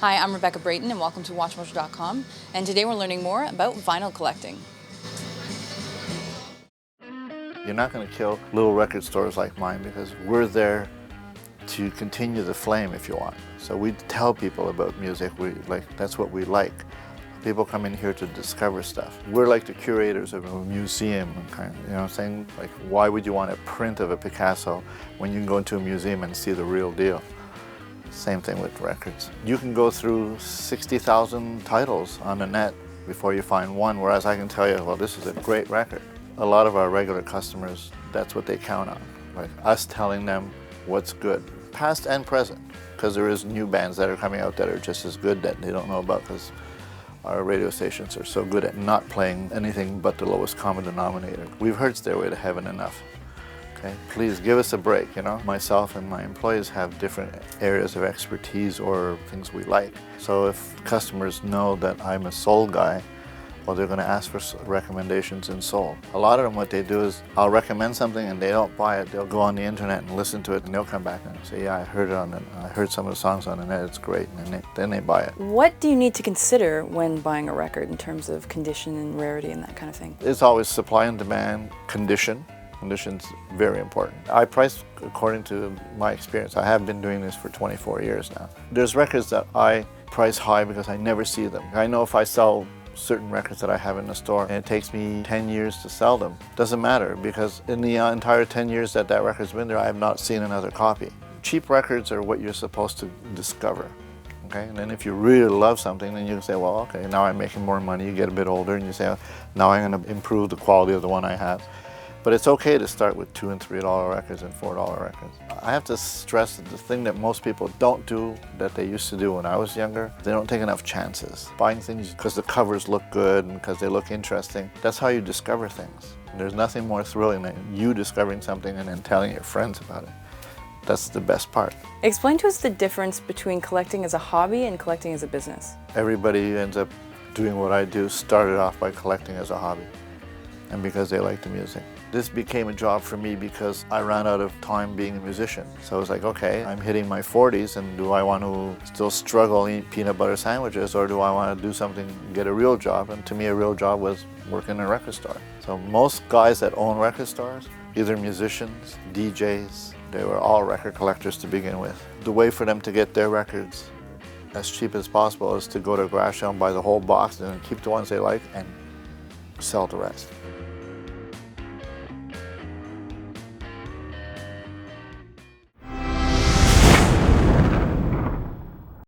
Hi, I'm Rebecca Brayton and welcome to WatchMojo.com, and today we're learning more about vinyl collecting. You're not going to kill little record stores like mine because we're there to continue the flame if you want. So we tell people about music, that's what we like. People come in here to discover stuff. We're like the curators of a museum, kind of, you know what I'm saying? Like, why would you want a print of a Picasso when you can go into a museum and see the real deal? Same thing with records. You can go through 60,000 titles on the net before you find one, whereas I can tell you, well, this is a great record. A lot of our regular customers, that's what they count on, like us telling them what's good, past and present, because there is new bands that are coming out that are just as good that they don't know about because our radio stations are so good at not playing anything but the lowest common denominator. We've heard Stairway to Heaven enough. Okay? Please give us a break, you know? Myself and my employees have different areas of expertise or things we like. So if customers know that I'm a soul guy, well, they're going to ask for recommendations in soul. A lot of them, what they do is, I'll recommend something and they don't buy it. They'll go on the internet and listen to it and they'll come back and say, yeah, I heard some of the songs on the net, it's great, and then they buy it. What do you need to consider when buying a record in terms of condition and rarity and that kind of thing? It's always supply and demand, condition. Condition's very important. I price according to my experience. I have been doing this for 24 years now. There's records that I price high because I never see them. I know if I sell certain records that I have in the store and it takes me 10 years to sell them, doesn't matter because in the entire 10 years that record's been there, I have not seen another copy. Cheap records are what you're supposed to discover. Okay? And then if you really love something, then you can say, well, okay, now I'm making more money. You get a bit older and you say, oh, now I'm going to improve the quality of the one I have. But it's okay to start with $2 and $3 records and $4 records. I have to stress that the thing that most people don't do that they used to do when I was younger, they don't take enough chances. Buying things because the covers look good and because they look interesting, that's how you discover things. There's nothing more thrilling than you discovering something and then telling your friends about it. That's the best part. Explain to us the difference between collecting as a hobby and collecting as a business. Everybody ends up doing what I do, started off by collecting as a hobby and because they like the music. This became a job for me because I ran out of time being a musician. So I was like, okay, I'm hitting my 40s and do I want to still struggle and eat peanut butter sandwiches or do I want to do something, get a real job? And to me, a real job was working in a record store. So most guys that own record stores, either musicians, DJs, they were all record collectors to begin with. The way for them to get their records as cheap as possible is to go to a garage sale and buy the whole box and keep the ones they like and sell the rest.